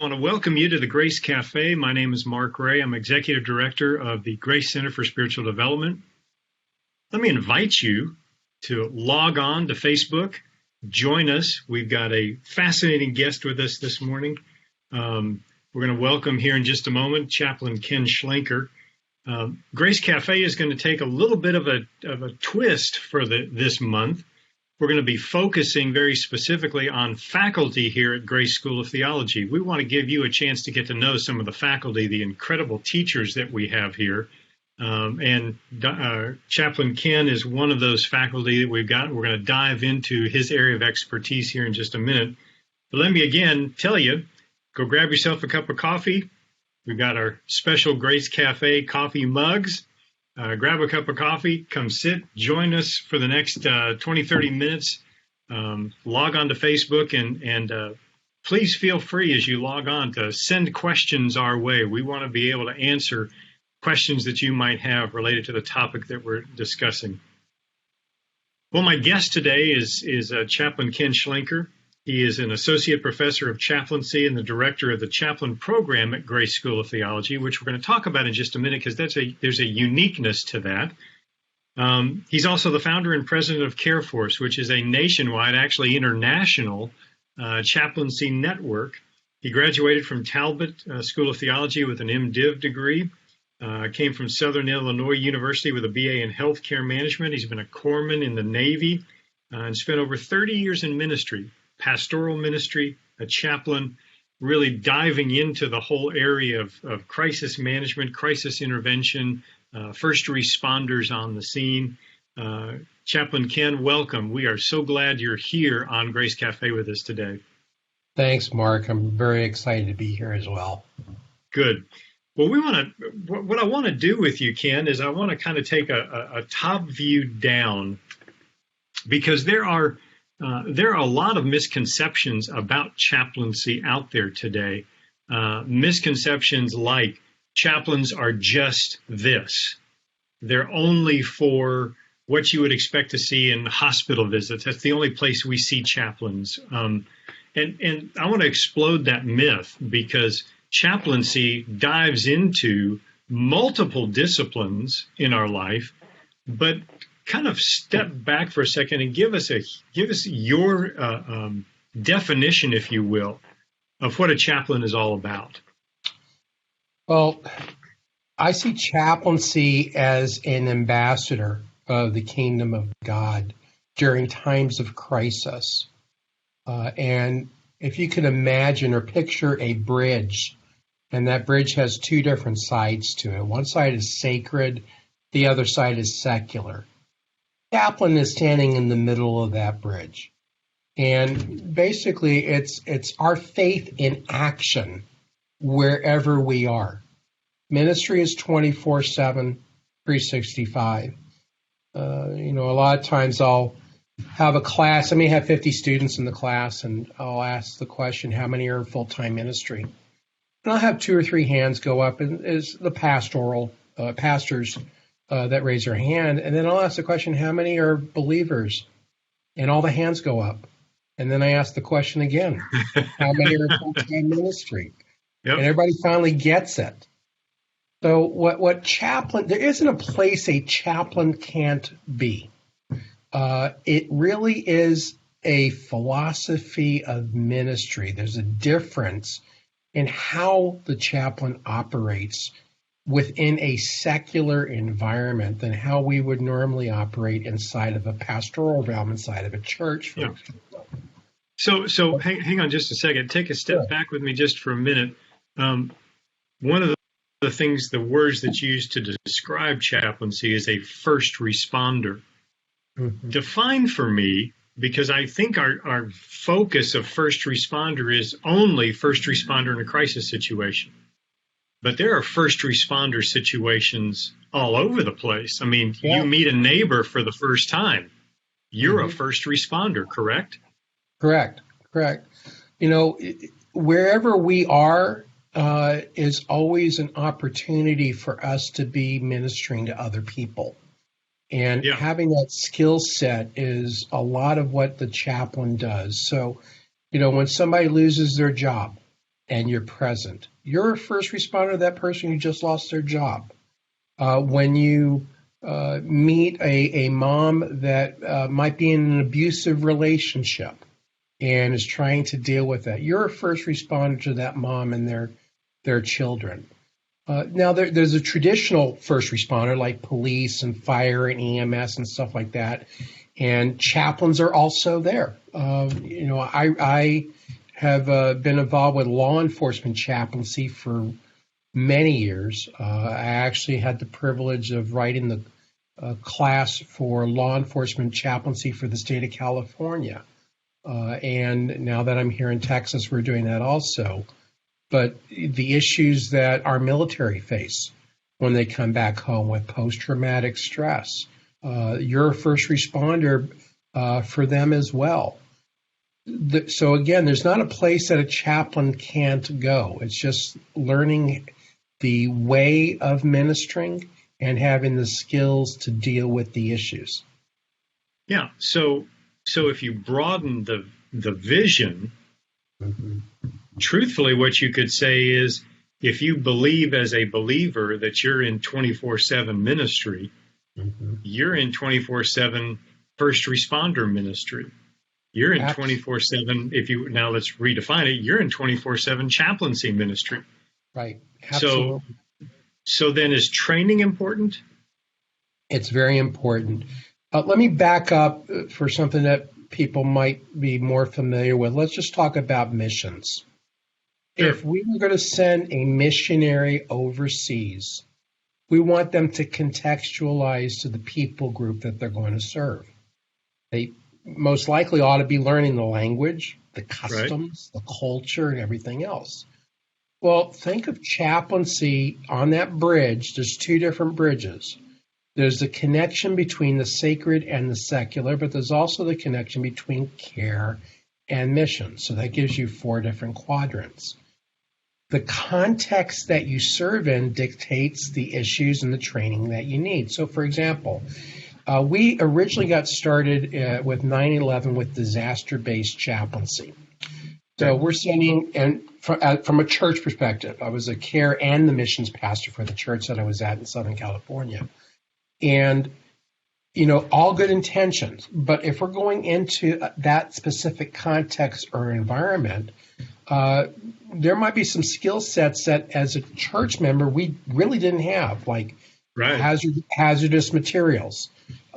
want to welcome you to the Grace Cafe. My name is Mark Ray. I'm Executive Director of the Grace Center for Spiritual Development. Let me invite you to log on to Facebook. Join us. We've got a fascinating guest with us this morning. We're going to welcome here in just a moment Chaplain Ken Schlenker. Grace Cafe is going to take a little bit of a twist for this month. We're going to be focusing very specifically on faculty here at Grace School of Theology. We want to give you a chance to get to know some of the faculty, the incredible teachers that we have here. Chaplain Ken is one of those faculty that we've got. We're going to dive into his area of expertise here in just a minute. But let me again tell you, go grab yourself a cup of coffee. We've got our special Grace Cafe coffee mugs. Grab a cup of coffee, come sit, join us for the next 20, 30 minutes. Log on to Facebook and please feel free as you log on to send questions our way. We want to be able to answer questions that you might have related to the topic that we're discussing. Well, my guest today is Chaplain Ken Schlenker. He is an associate professor of chaplaincy and the director of the chaplain program at Grace School of Theology, which we're going to talk about in just a minute because there's a uniqueness to that. He's also the founder and president of CAREForce, which is a nationwide, actually international chaplaincy network. He graduated from Talbot School of Theology with an MDiv degree, came from Southern Illinois University with a BA in healthcare management. He's been a corpsman in the Navy and spent over 30 years in ministry. Pastoral ministry, a chaplain, really diving into the whole area of crisis management, crisis intervention, first responders on the scene. Chaplain Ken, welcome. We are so glad you're here on Grace Cafe with us today. Thanks, Mark. I'm very excited to be here as well. Good. Well, what I want to do with you, Ken, is I want to kind of take a top view down because there are a lot of misconceptions about chaplaincy out there today. Misconceptions like chaplains are just this. They're only for what you would expect to see in hospital visits. That's the only place we see chaplains. And I want to explode that myth because chaplaincy dives into multiple disciplines in our life, but kind of step back for a second and give us your definition, if you will, of what a chaplain is all about. Well, I see chaplaincy as an ambassador of the kingdom of God during times of crisis. And if you can imagine or picture a bridge, and that bridge has two different sides to it. One side is sacred, the other side is secular. Chaplain is standing in the middle of that bridge. And basically, it's our faith in action wherever we are. Ministry is 24/7, 365. A lot of times I'll have a class. I may have 50 students in the class, and I'll ask the question, how many are in full-time ministry? And I'll have 2 or 3 hands go up, and is the pastors that raise their hand, and then I'll ask the question, how many are believers? And all the hands go up. And then I ask the question again, how many are in full-time ministry? Yep. And everybody finally gets it. So what chaplain, there isn't a place a chaplain can't be. It really is a philosophy of ministry. There's a difference in how the chaplain operates within a secular environment than how we would normally operate inside of a pastoral realm, inside of a church. Yeah. So hang on just a second. Take a step back with me just for a minute. One of the things, the words that's used to describe chaplaincy is a first responder. Mm-hmm. Define for me, because I think our focus of first responder is only first responder in a crisis situation. But there are first responder situations all over the place. I mean, You meet a neighbor for the first time. You're a first responder, correct? Correct. Wherever we are is always an opportunity for us to be ministering to other people. And having that skill set is a lot of what the chaplain does. So, when somebody loses their job, and you're present. You're a first responder to that person who just lost their job. When you meet a mom that might be in an abusive relationship and is trying to deal with that, you're a first responder to that mom and their children. Now, there's a traditional first responder like police and fire and EMS and stuff like that, and chaplains are also there. I have been involved with law enforcement chaplaincy for many years. I actually had the privilege of writing the class for law enforcement chaplaincy for the state of California. And now that I'm here in Texas, we're doing that also. But the issues that our military face when they come back home with post-traumatic stress, you're a first responder for them as well. So again, there's not a place that a chaplain can't go. It's just learning the way of ministering and having the skills to deal with the issues. Yeah. So if you broaden the vision, truthfully, what you could say is, if you believe as a believer that you're in 24/7 ministry, you're in 24/7 first responder ministry. You're in 24/7. Now let's redefine it. You're in 24/7 chaplaincy ministry. Right. Absolutely. So then, is training important? It's very important. Let me back up for something that people might be more familiar with. Let's just talk about missions. Sure. If we were going to send a missionary overseas, we want them to contextualize to the people group that they're going to serve. They most likely ought to be learning the language, the customs, right, the culture, and everything else. Well, think of chaplaincy on that bridge. There's two different bridges. There's the connection between the sacred and the secular, but there's also the connection between care and mission. So that gives you 4 different quadrants. The context that you serve in dictates the issues and the training that you need. So, for example, we originally got started with 9/11 with disaster-based chaplaincy. So we're sending, and from a church perspective, I was a care and the missions pastor for the church that I was at in Southern California. And, all good intentions. But if we're going into that specific context or environment, there might be some skill sets that as a church member we really didn't have, like hazardous materials.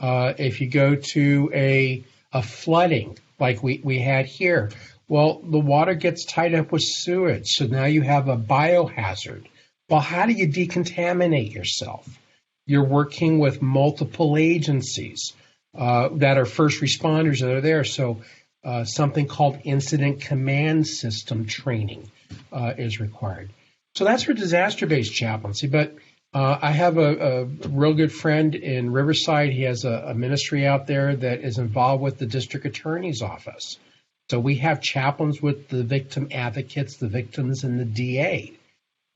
If you go to a flooding like we had here, well, the water gets tied up with sewage, so now you have a biohazard. Well, how do you decontaminate yourself? You're working with multiple agencies that are first responders that are there. So something called incident command system training is required. So that's for disaster-based chaplaincy. But I have a real good friend in Riverside. He has a ministry out there that is involved with the district attorney's office. So we have chaplains with the victim advocates, the victims, and the DA,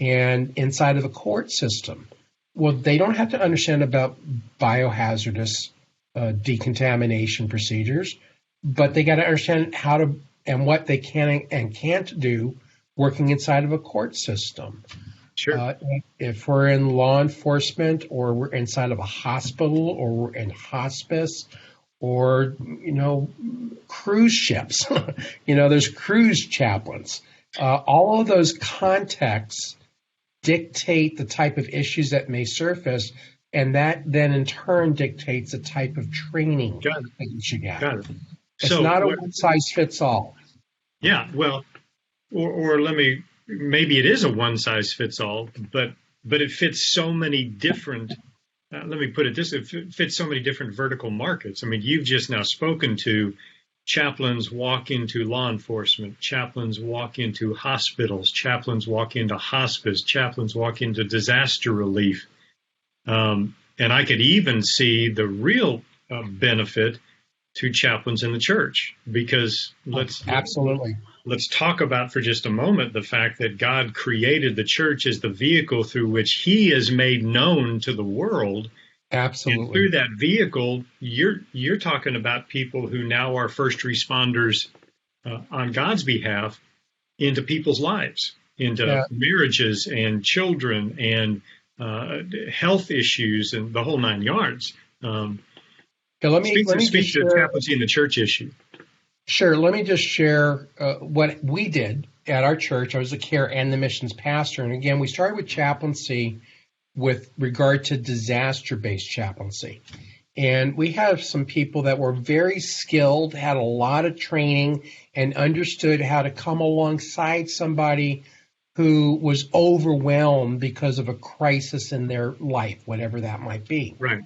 and inside of the court system. Well, they don't have to understand about biohazardous decontamination procedures, but they got to understand how to and what they can and can't do working inside of a court system. Sure. If we're in law enforcement, or we're inside of a hospital, or we're in hospice, or cruise ships, there's cruise chaplains. All of those contexts dictate the type of issues that may surface, and that then in turn dictates the type of training that you should get. Got it. It's not a one-size-fits-all. Yeah, well, or maybe it is a one-size-fits-all, but it fits so many different, let me put it this way, it fits so many different vertical markets. I mean, you've just now spoken to chaplains walk into law enforcement, chaplains walk into hospitals, chaplains walk into hospice, chaplains walk into disaster relief. And I could even see the real benefit to chaplains in the church, because let's talk about for just a moment the fact that God created the church as the vehicle through which he is made known to the world. Absolutely. And through that vehicle, you're talking about people who now are first responders on God's behalf into people's lives. into marriages and children and health issues and the whole nine yards. Let me speak to the chaplaincy in the church issue. Sure. Let me just share what we did at our church. I was the care and the missions pastor. And again, we started with chaplaincy with regard to disaster-based chaplaincy. And we have some people that were very skilled, had a lot of training, and understood how to come alongside somebody who was overwhelmed because of a crisis in their life, whatever that might be. Right.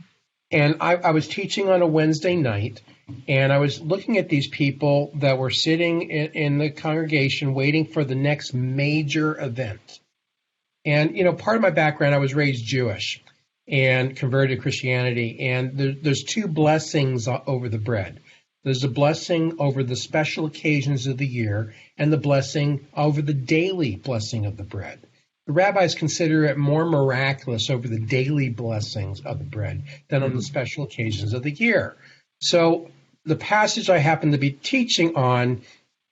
And I was teaching on a Wednesday night, and I was looking at these people that were sitting in the congregation waiting for the next major event. And, part of my background, I was raised Jewish and converted to Christianity. And there's two blessings over the bread. There's a blessing over the special occasions of the year and the blessing over the daily blessing of the bread. The rabbis consider it more miraculous over the daily blessings of the bread than on the special occasions of the year. So the passage I happened to be teaching on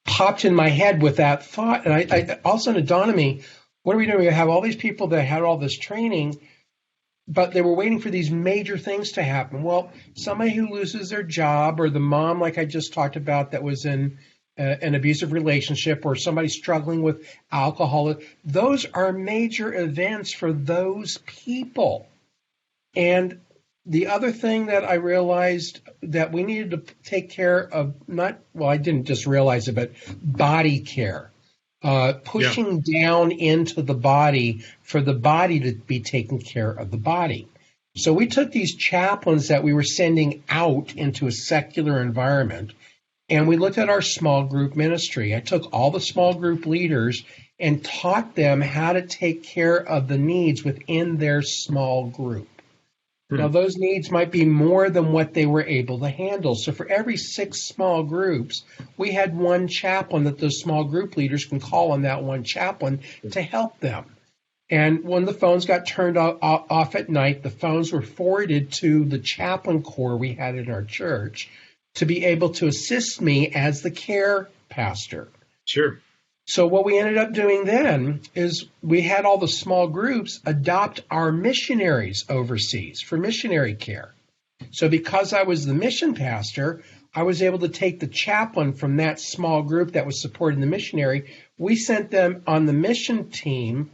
popped in my head with that thought. And I all of a sudden it dawned on me, what are we doing? We have all these people that had all this training, but they were waiting for these major things to happen. Well, somebody who loses their job, or the mom, like I just talked about, that was in an abusive relationship, or somebody struggling with alcohol, those are major events for those people. And the other thing that I realized that we needed to take care of, I didn't just realize it, but body care. Pushing down into the body for the body to be taking care of the body. So we took these chaplains that we were sending out into a secular environment, and we looked at our small group ministry. I took all the small group leaders and taught them how to take care of the needs within their small group. Now, those needs might be more than what they were able to handle. So for every 6 small groups, we had one chaplain that those small group leaders can call on that one chaplain to help them. And when the phones got turned off at night, the phones were forwarded to the chaplain corps we had in our church to be able to assist me as the care pastor. Sure. So what we ended up doing then is we had all the small groups adopt our missionaries overseas for missionary care. So because I was the mission pastor, I was able to take the chaplain from that small group that was supporting the missionary. We sent them on the mission team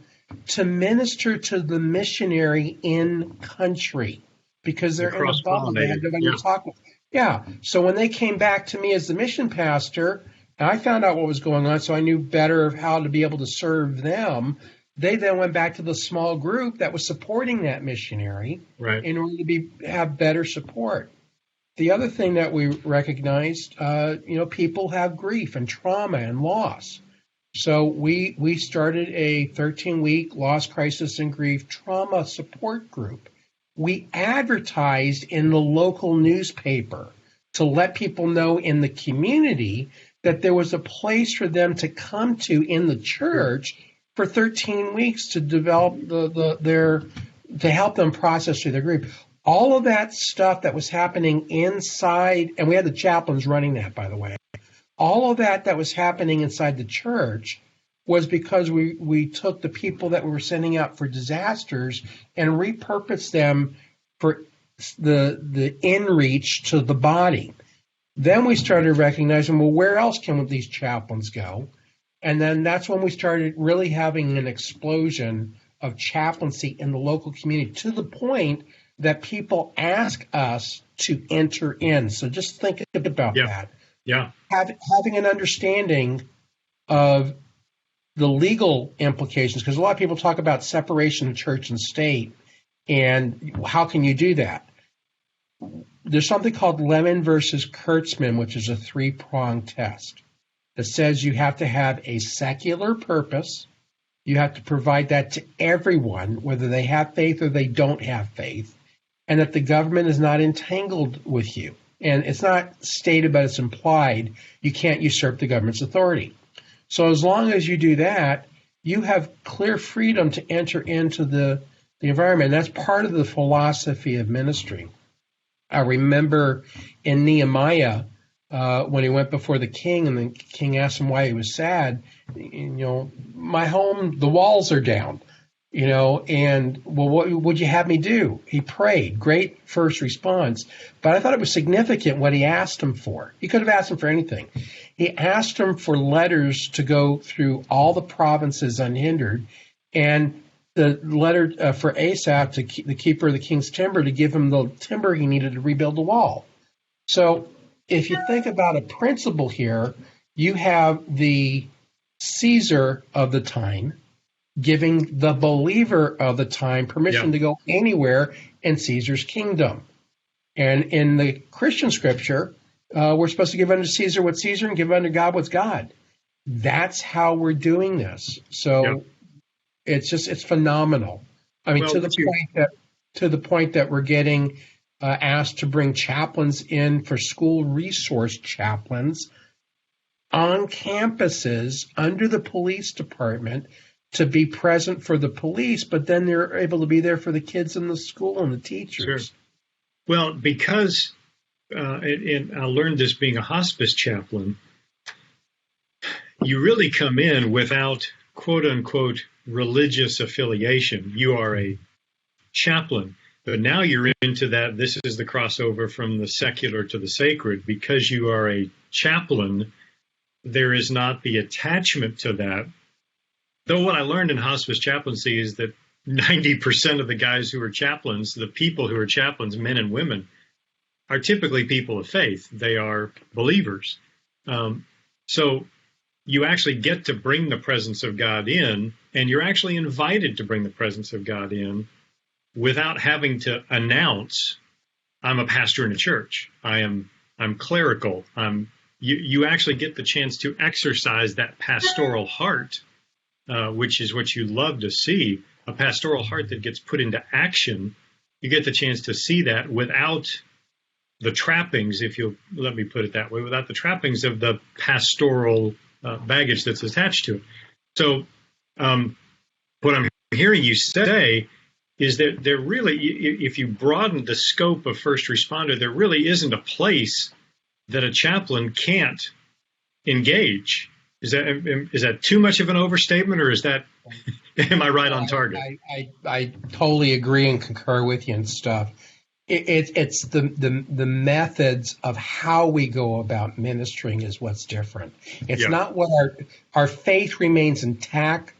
to minister to the missionary in country because they're in a bubble. They had nobody to talk with. Yeah. So when they came back to me as the mission pastor, and I found out what was going on, so I knew better how to be able to serve them. They then went back to the small group that was supporting that missionary in order to have better support. The other thing that we recognized, people have grief and trauma and loss. So we started a 13-week loss, crisis, and grief trauma support group. We advertised in the local newspaper to let people know in the community that there was a place for them to come to in the church for 13 weeks to develop to help them process through their grief. All of that stuff that was happening inside, and we had the chaplains running that, by the way. All of that was happening inside the church was because we took the people that we were sending out for disasters and repurposed them for the in-reach to the body. Then we started recognizing, well, where else can these chaplains go? And then that's when we started really having an explosion of chaplaincy in the local community to the point that people ask us to enter in. So just think about that. Yeah. Having an understanding of the legal implications, because a lot of people talk about separation of church and state, and how can you do that? There's something called Lemon versus Kurtzman, which is a 3-pronged test that says you have to have a secular purpose. You have to provide that to everyone, whether they have faith or they don't have faith, and that the government is not entangled with you. And it's not stated, but it's implied. You can't usurp the government's authority. So as long as you do that, you have clear freedom to enter into the environment. And that's part of the philosophy of ministry. I remember in Nehemiah, when he went before the king, and the king asked him why he was sad. My home, the walls are down. And well, what would you have me do? He prayed. Great first response. But I thought it was significant what he asked him for. He could have asked him for anything. He asked him for letters to go through all the provinces unhindered, and the letter for Asaph, the keeper of the king's timber, to give him the timber he needed to rebuild the wall. So if you think about a principle here, you have the Caesar of the time giving the believer of the time permission to go anywhere in Caesar's kingdom. And in the Christian scripture, we're supposed to give unto Caesar what's Caesar and give unto God what's God. That's how we're doing this. So it's phenomenal. I mean, to the point that we're getting asked to bring chaplains in for school resource chaplains on campuses under the police department to be present for the police, but then they're able to be there for the kids in the school and the teachers. Sure. Well, because, and I learned this being a hospice chaplain, you really come in without quote unquote religious affiliation. You are a chaplain, but now you're into that. This is the crossover from the secular to the sacred. Because you are a chaplain, there is not the attachment to that. Though what I learned in hospice chaplaincy is that 90% of the guys who are chaplains, the people who are chaplains, men and women, are typically people of faith. They are believers. So you actually get to bring the presence of God in, and you're actually invited to bring the presence of God in without having to announce, I'm a pastor in a church. I'm clerical. You actually get the chance to exercise that pastoral heart, which is what you love to see, a pastoral heart that gets put into action. You get the chance to see that without the trappings, if you'll let me put it that way, without the trappings of the pastoral baggage that's attached to it. So what I'm hearing you say is that there really, if you broaden the scope of first responder, there really isn't a place that a chaplain can't engage. Is that too much of an overstatement, or is that, am I right on target? I totally agree and concur with you and stuff. It's the methods of how we go about ministering is what's different. It's not what our faith remains intact.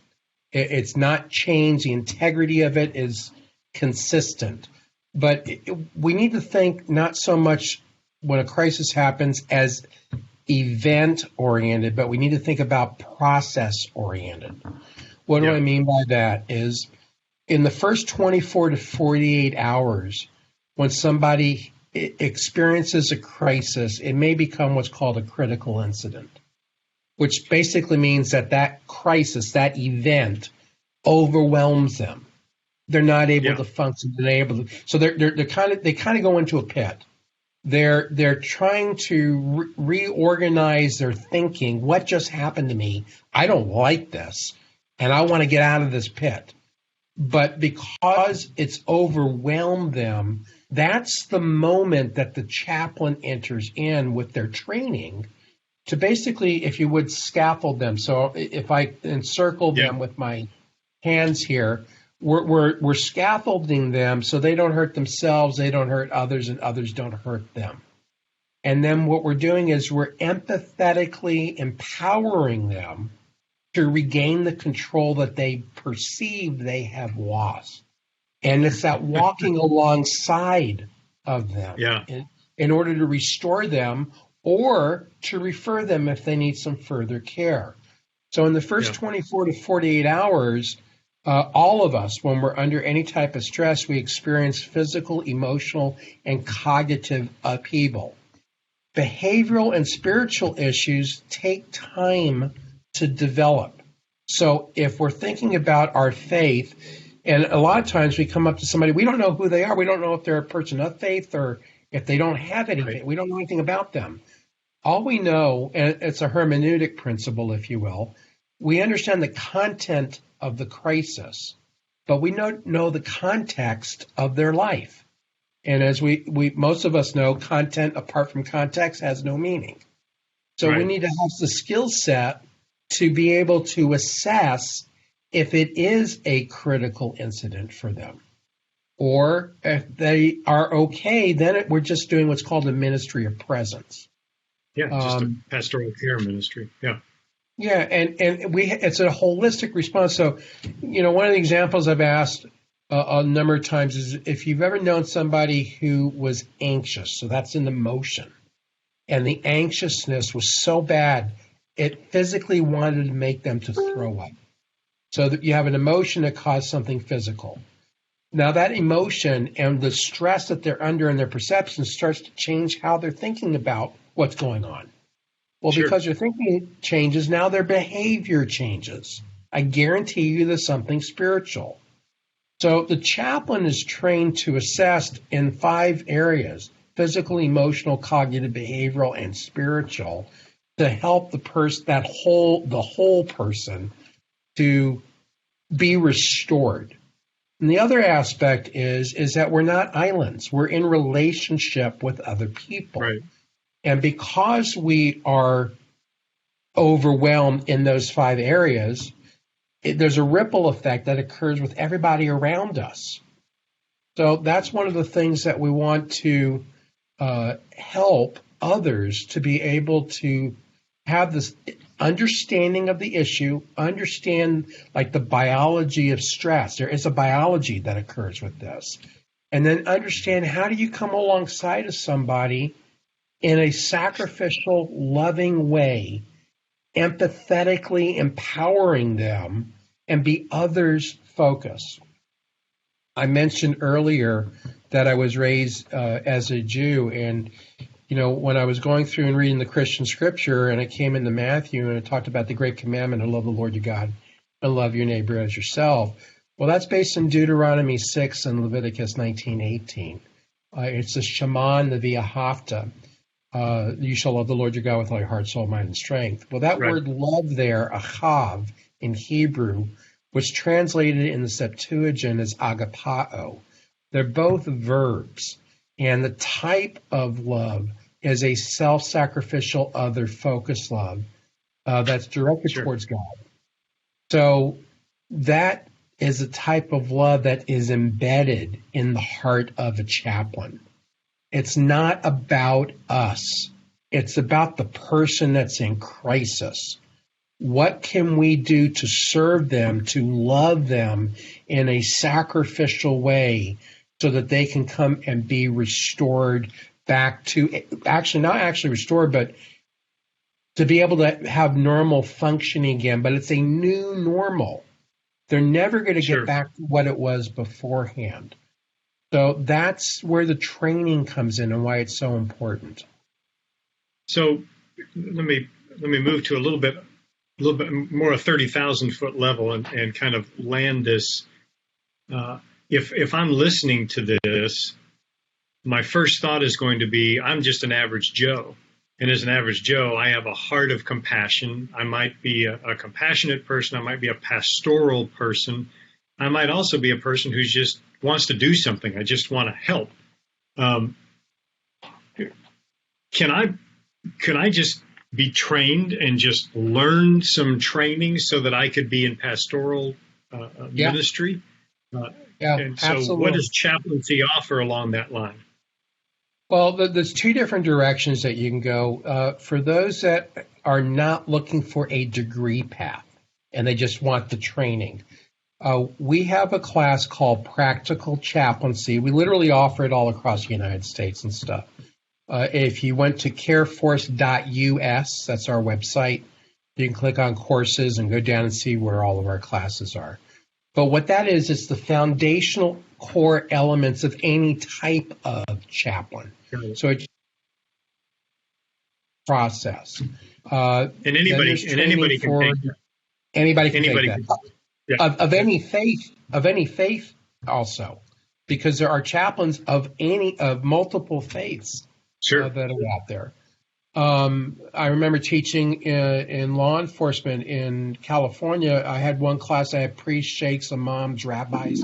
It's not changed. The integrity of it is consistent. But we need to think not so much when a crisis happens as event-oriented, but we need to think about process-oriented. What do I mean by that is in the first 24 to 48 hours, when somebody experiences a crisis, it may become what's called a critical incident, which basically means that crisis, that event, overwhelms them. They're not able to function. So they kind of go into a pit. They're trying to reorganize their thinking. What just happened to me? I don't like this, and I want to get out of this pit. But because it's overwhelmed them, that's the moment that the chaplain enters in with their training to basically, if you would, scaffold them. So if I encircle them with my hands here, we're scaffolding them so they don't hurt themselves, they don't hurt others, and others don't hurt them. And then what we're doing is we're empathetically empowering them to regain the control that they perceive they have lost. And it's that walking alongside of them in order to restore them or to refer them if they need some further care. So in the first 24 to 48 hours, all of us, when we're under any type of stress, we experience physical, emotional, and cognitive upheaval. Behavioral and spiritual issues take time to develop. So if we're thinking about our faith, and a lot of times we come up to somebody, we don't know who they are. We don't know if they're a person of faith or if they don't have anything. Right. We don't know anything about them. All we know, and it's a hermeneutic principle, if you will, we understand the content of the crisis, but we don't know the context of their life. And as we most of us know, content apart from context has no meaning. So we need to have the skill set to be able to assess if it is a critical incident for them. Or if they are okay, then we're just doing what's called a ministry of presence. Yeah, just a pastoral care ministry. Yeah. Yeah, and it's a holistic response. So, one of the examples I've asked a number of times is if you've ever known somebody who was anxious, so that's an emotion, and the anxiousness was so bad, it physically wanted to make them to throw up. So that you have an emotion that caused something physical. Now that emotion and the stress that they're under and their perception starts to change how they're thinking about what's going on. Well, Sure. Because their thinking changes, now their behavior changes. I guarantee you there's something spiritual. So the chaplain is trained to assess in 5 areas: physical, emotional, cognitive, behavioral, and spiritual, to help the whole person to be restored. And the other aspect is that we're not islands. We're in relationship with other people. Right. And because we are overwhelmed in those 5 areas, there's a ripple effect that occurs with everybody around us. So that's one of the things that we want to help others to be able to have this understanding of the issue, understand like the biology of stress. There is a biology that occurs with this. And then understand, how do you come alongside of somebody in a sacrificial, loving way, empathetically empowering them, and be others focused. I mentioned earlier that I was raised as a Jew, and when I was going through and reading the Christian scripture, and I came into Matthew and it talked about the great commandment to love the Lord your God and love your neighbor as yourself. Well, that's based in Deuteronomy 6 and Leviticus 19:18. It's the Shema and the V'ahavta. You shall love the Lord your God with all your heart, soul, mind, and strength. Well, that word love there, ahav, in Hebrew, was translated in the Septuagint as agapao. They're both verbs. And the type of love is a self-sacrificial, other-focused love that's directed towards God. So that is a type of love that is embedded in the heart of a chaplain. It's not about us. It's about the person that's in crisis. What can we do to serve them, to love them in a sacrificial way so that they can come and be restored back to, not actually restored, but to be able to have normal functioning again. But it's a new normal. They're never going to get back to what it was beforehand. So that's where the training comes in and why it's so important. So let me move to a little bit more a 30,000-foot level and kind of land this. If I'm listening to this, my first thought is going to be, I'm just an average Joe. And as an average Joe, I have a heart of compassion. I might be a compassionate person. I might be a pastoral person. I might also be a person who just wants to do something. I just want to help. Can I just be trained and just learn some training so that I could be in pastoral ministry? And so absolutely. What does chaplaincy offer along that line? Well, there's 2 different directions that you can go. For those that are not looking for a degree path and they just want the training, we have a class called Practical Chaplaincy. We literally offer it all across the United States and stuff. If you went to careforce.us, that's our website, you can click on courses and go down and see where all of our classes are. But what that is, it's the foundational core elements of any type of chaplain. So it's process. And anybody can take that. Anybody can take that. Yeah. Of any faith also, because there are chaplains of multiple faiths that are out there. I remember teaching in law enforcement in California. I had one class. I had priests, sheikhs, imams, rabbis,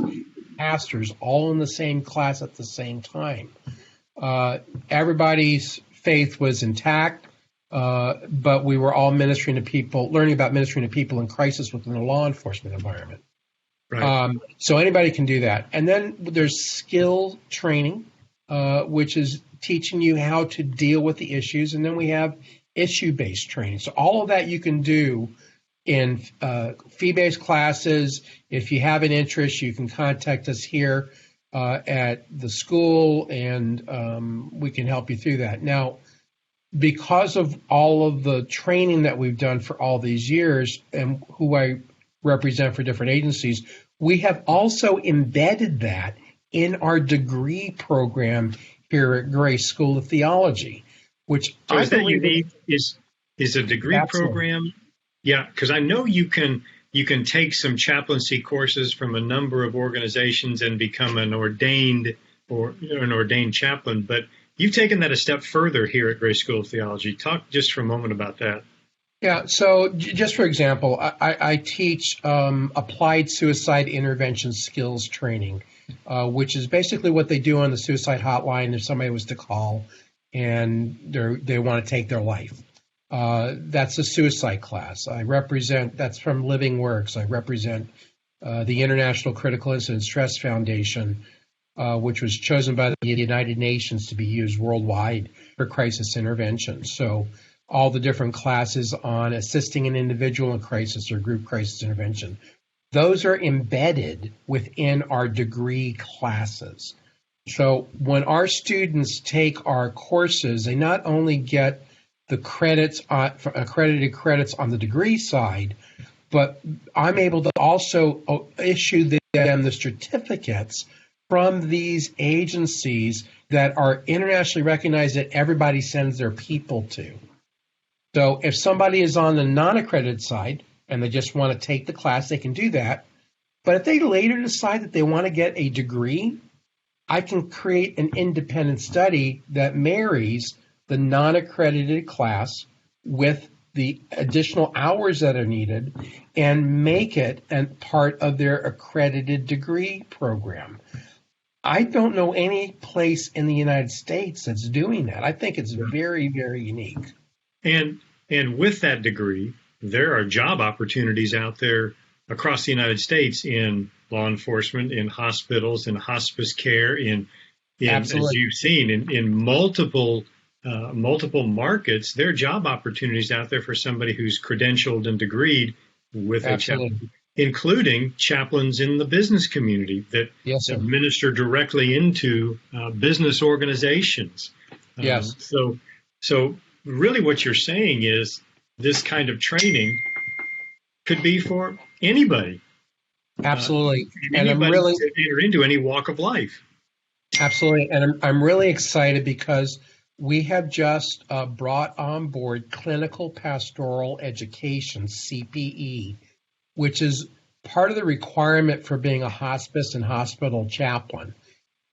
pastors all in the same class at the same time. Everybody's faith was intact, but we were all ministering to people, learning about ministering to people in crisis within the law enforcement environment. Right. So anybody can do that. And then there's skill training, which is teaching you how to deal with the issues. And then we have issue-based training. So all of that you can do in fee-based classes. If you have an interest, you can contact us here at the school, and we can help you through that. Now, because of all of the training that we've done for all these years and who I represent for different agencies, we have also embedded that in our degree program here at Grace School of Theology, which so I is that believe unique? Is a degree Absolutely. program? Yeah, because I know you can take some chaplaincy courses from a number of organizations and become an ordained chaplain, but you've taken that a step further here at Grace School of Theology. Talk just for a moment about that. Yeah, so just for example, I teach applied suicide intervention skills training, which is basically what they do on the suicide hotline if somebody was to call and they want to take their life. That's a suicide class. That's from Living Works. I represent the International Critical Incident Stress Foundation, which was chosen by the United Nations to be used worldwide for crisis intervention. So all the different classes on assisting an individual in crisis or group crisis intervention, those are embedded within our degree classes. So when our students take our courses, they not only get the accredited credits on the degree side, but I'm able to also issue them the certificates from these agencies that are internationally recognized that everybody sends their people to. So if somebody is on the non-accredited side and they just want to take the class, they can do that. But if they later decide that they want to get a degree, I can create an independent study that marries the non-accredited class with the additional hours that are needed and make it a part of their accredited degree program. I don't know any place in the United States that's doing that. I think it's very, very unique. And with that degree, there are job opportunities out there across the United States in law enforcement, in hospitals, in hospice care, in as you've seen, in multiple markets. There are job opportunities out there for somebody who's credentialed and degreed with a chaplain, including chaplains in the business community that minister directly into business organizations. Yes. So really what you're saying is this kind of training could be for anybody. Absolutely. And I'm really to enter into any walk of life. Absolutely. And I'm really excited because we have just brought on board clinical pastoral education, CPE, which is part of the requirement for being a hospice and hospital chaplain.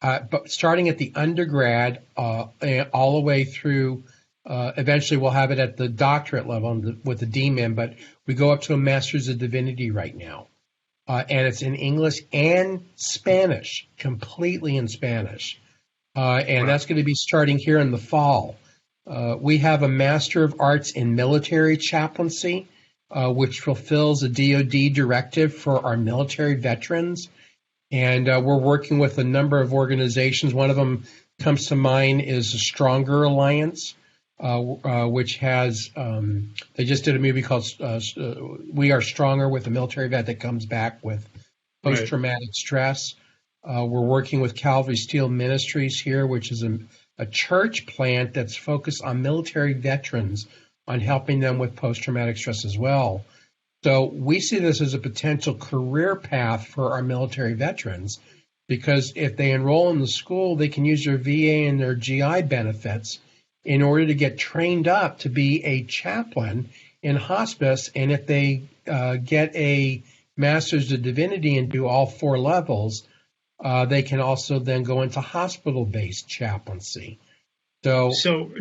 But starting at the undergrad all the way through, eventually we'll have it at the doctorate level with the DMin, but we go up to a Master's of Divinity right now. And it's in English and Spanish, completely in Spanish. And that's going to be starting here in the fall. We have a Master of Arts in Military Chaplaincy, which fulfills a DoD directive for our military veterans. And we're working with a number of organizations. One of them comes to mind is the Stronger Alliance, which has, they just did a movie called We Are Stronger with a military vet that comes back with post-traumatic stress. We're working with Calvary Steel Ministries here, which is a church plant that's focused on military veterans, on helping them with post-traumatic stress as well. So we see this as a potential career path for our military veterans, because if they enroll in the school, they can use their VA and their GI benefits in order to get trained up to be a chaplain in hospice. And if they get a Master's of Divinity and do all 4 levels, they can also then go into hospital-based chaplaincy. So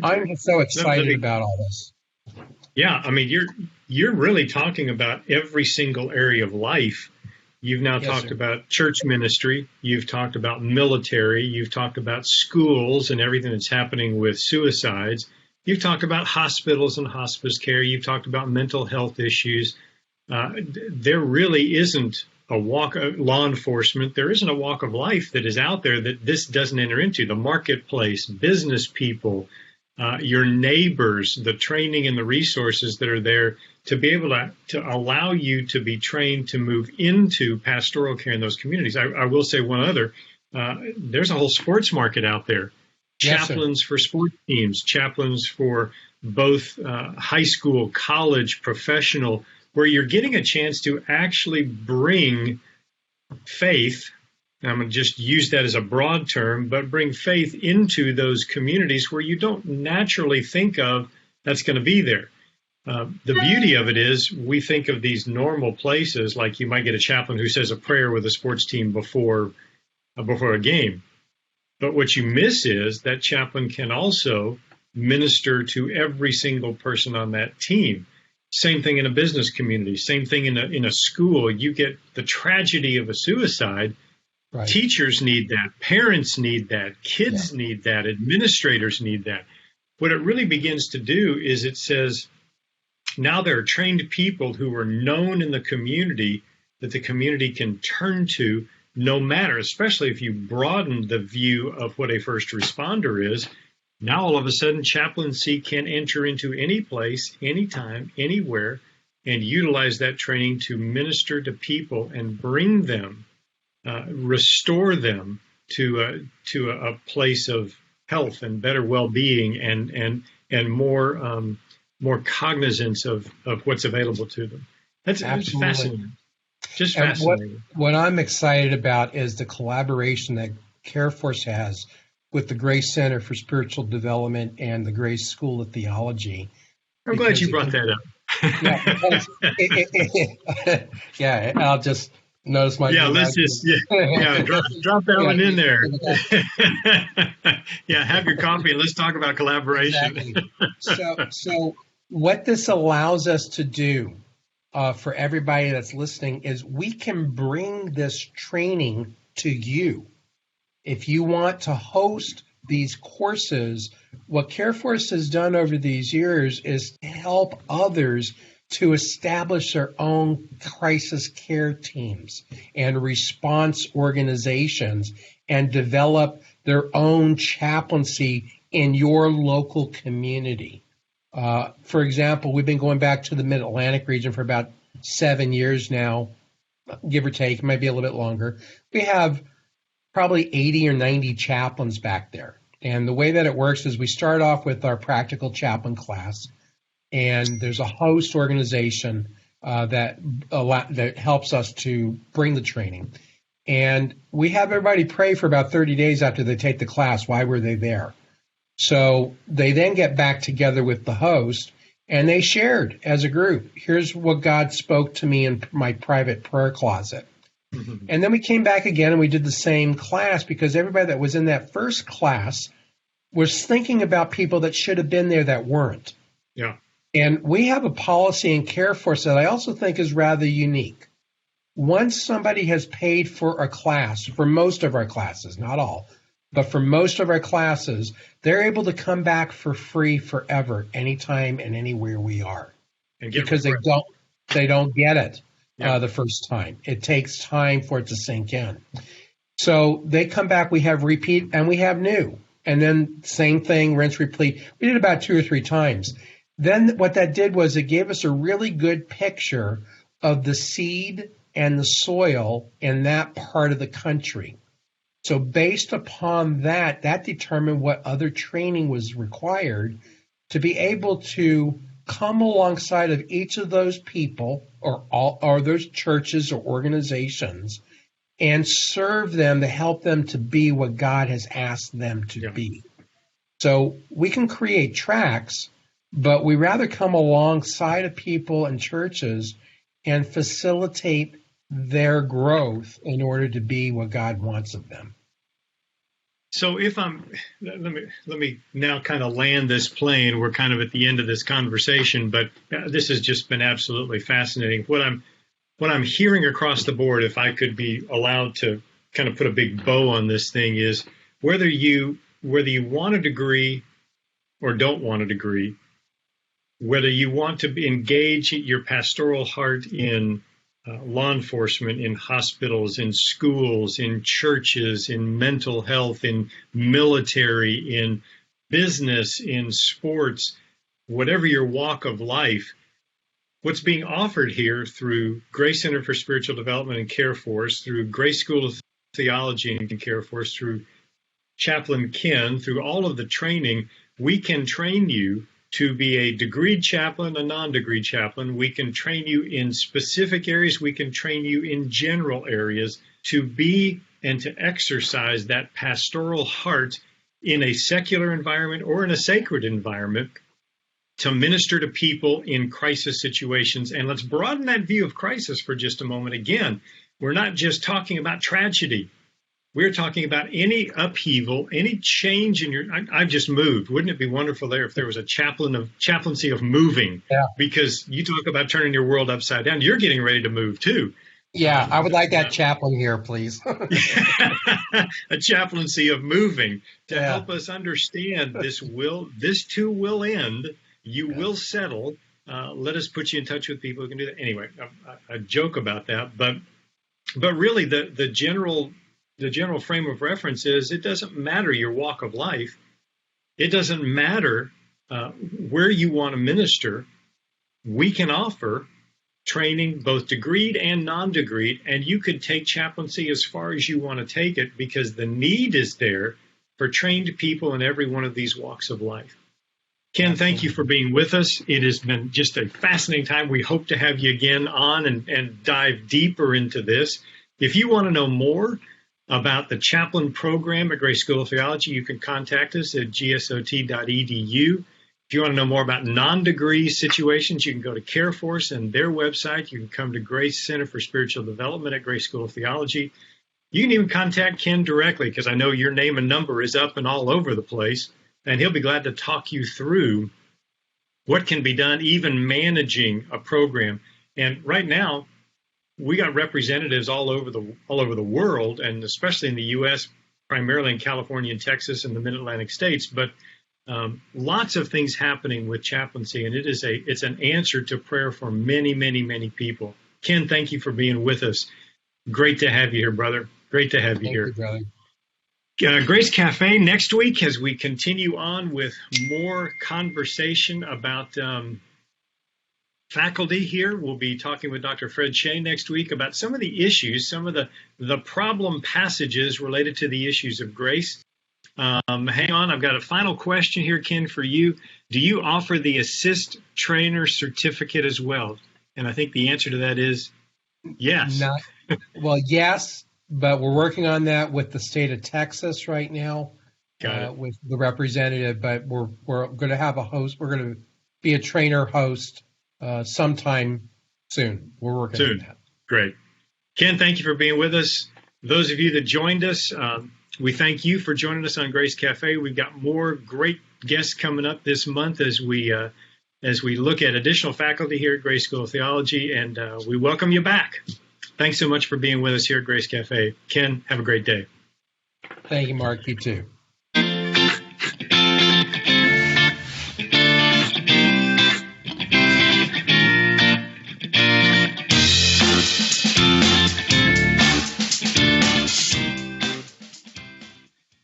I'm so excited about all this. Yeah, I mean, you're really talking about every single area of life. You've now Yes, talked sir. about church ministry. You've talked about military. You've talked about schools and everything that's happening with suicides. You've talked about hospitals and hospice care. You've talked about mental health issues. There really isn't a walk of law enforcement. There isn't a walk of life that is out there that this doesn't enter into. The marketplace, business people, your neighbors, the training and the resources that are there to be able to allow you to be trained to move into pastoral care in those communities. I will say one other. There's a whole sports market out there. Yes, sir. Chaplains for sports teams, chaplains for both high school, college, professional, where you're getting a chance to actually bring faith. I'm going to just use that as a broad term, but bring faith into those communities where you don't naturally think of that's going to be there. The beauty of it is we think of these normal places, like you might get a chaplain who says a prayer with a sports team before a game. But what you miss is that chaplain can also minister to every single person on that team. Same thing in a business community, same thing in a school. You get the tragedy of a suicide. Right. Teachers need that. Parents need that. Kids need that. Administrators need that. What it really begins to do is it says, now there are trained people who are known in the community that the community can turn to no matter, especially if you broaden the view of what a first responder is. Now all of a sudden chaplaincy can enter into any place, anytime, anywhere, and utilize that training to minister to people and bring them, restore them to a place of health and better well-being and more cognizance of what's available to them. That's fascinating. Just And fascinating. what I'm excited about is the collaboration that CAREForce has with the Grace Center for Spiritual Development and the Grace School of Theology. I'm glad you brought that up. Yeah, I'll just notice my let's just drop that one in there. Have your coffee and let's talk about collaboration. Exactly. So what this allows us to do for everybody that's listening is we can bring this training to you. If you want to host these courses, what CAREForce has done over these years is to help others to establish their own crisis care teams and response organizations and develop their own chaplaincy in your local community. For example, we've been going back to the Mid-Atlantic region for about 7 years now, give or take, it might be a little bit longer. We have probably 80 or 90 chaplains back there. And the way that it works is we start off with our practical chaplain class, and there's a host organization that helps us to bring the training. And we have everybody pray for about 30 days after they take the class. Why were they there? So they then get back together with the host, and they shared as a group, here's what God spoke to me in my private prayer closet. Mm-hmm. And then we came back again and we did the same class because everybody that was in that first class was thinking about people that should have been there that weren't. Yeah. And we have a policy in CAREForce that I also think is rather unique. Once somebody has paid for a class, for most of our classes, not all, but for most of our classes, they're able to come back for free forever, anytime and anywhere we are. Because they don't get it the first time. It takes time for it to sink in. So they come back, we have repeat, and we have new. And then same thing, rinse, repeat. We did about 2 or 3 times. Then what that did was it gave us a really good picture of the seed and the soil in that part of the country. So based upon that determined what other training was required to be able to come alongside of each of those people or those churches or organizations and serve them to help them to be what God has asked them to be. So we can create tracks, but we rather come alongside of people and churches and facilitate their growth in order to be what God wants of them. So let me now kind of land this plane. We're kind of at the end of this conversation, but this has just been absolutely fascinating. What I'm what I'm hearing across the board, if I could be allowed to kind of put a big bow on this thing, is whether you want a degree or don't want a degree, whether you want to engage your pastoral heart in law enforcement, in hospitals, in schools, in churches, in mental health, in military, in business, in sports, whatever your walk of life, what's being offered here through Grace Center for Spiritual Development and CAREForce, through Grace School of Theology and CAREForce, through Chaplain Ken, through all of the training, we can train you to be a degreed chaplain, a non-degreed chaplain. We can train you in specific areas. We can train you in general areas to be and to exercise that pastoral heart in a secular environment or in a sacred environment to minister to people in crisis situations. And let's broaden that view of crisis for just a moment. Again, we're not just talking about tragedy. We're talking about any upheaval, any change in your. I've just moved. Wouldn't it be wonderful there if there was a chaplaincy of moving? Yeah. Because you talk about turning your world upside down. You're getting ready to move too. Yeah, I would like that chaplain here, please. A chaplaincy of moving to help us understand this too will end. You will settle. Let us put you in touch with people who can do that. Anyway, I joke about that, but really the general frame of reference is it doesn't matter your walk of life. It doesn't matter where you want to minister. We can offer training, both degreed and non-degreed, and you could take chaplaincy as far as you want to take it because the need is there for trained people in every one of these walks of life. Ken, thank you for being with us. It has been just a fascinating time. We hope to have you again on and dive deeper into this. If you want to know more about the chaplain program at Grace School of Theology, you can contact us at gsot.edu. If you want to know more about non-degree situations, you can go to CareForce and their website. You can come to Grace Center for Spiritual Development at Grace School of Theology. You can even contact Ken directly because I know your name and number is up and all over the place, and he'll be glad to talk you through what can be done, even managing a program. And right now, we got representatives all over the world, and especially in the U.S., primarily in California and Texas and the Mid-Atlantic states, but lots of things happening with chaplaincy, and it's an answer to prayer for many, many, many people. Ken, thank you for being with us. Great to have you here, brother. Great to have you here. Thank you, brother. Grace Cafe next week as we continue on with more conversation about faculty here. We'll be talking with Dr. Fred Shea next week about some of the issues, some of the problem passages related to the issues of grace. Hang on, I've got a final question here, Ken, for you. Do you offer the assist trainer certificate as well? And I think the answer to that is yes. Yes, but we're working on that with the state of Texas right now. With the representative, but we're going to have a host. We're going to be a trainer host sometime soon. We're working on that. Great. Ken, thank you for being with us. Those of you that joined us, we thank you for joining us on Grace Cafe. We've got more great guests coming up this month as we look at additional faculty here at Grace School of Theology, and we welcome you back. Thanks so much for being with us here at Grace Cafe. Ken, have a great day. Thank you, Mark. You too.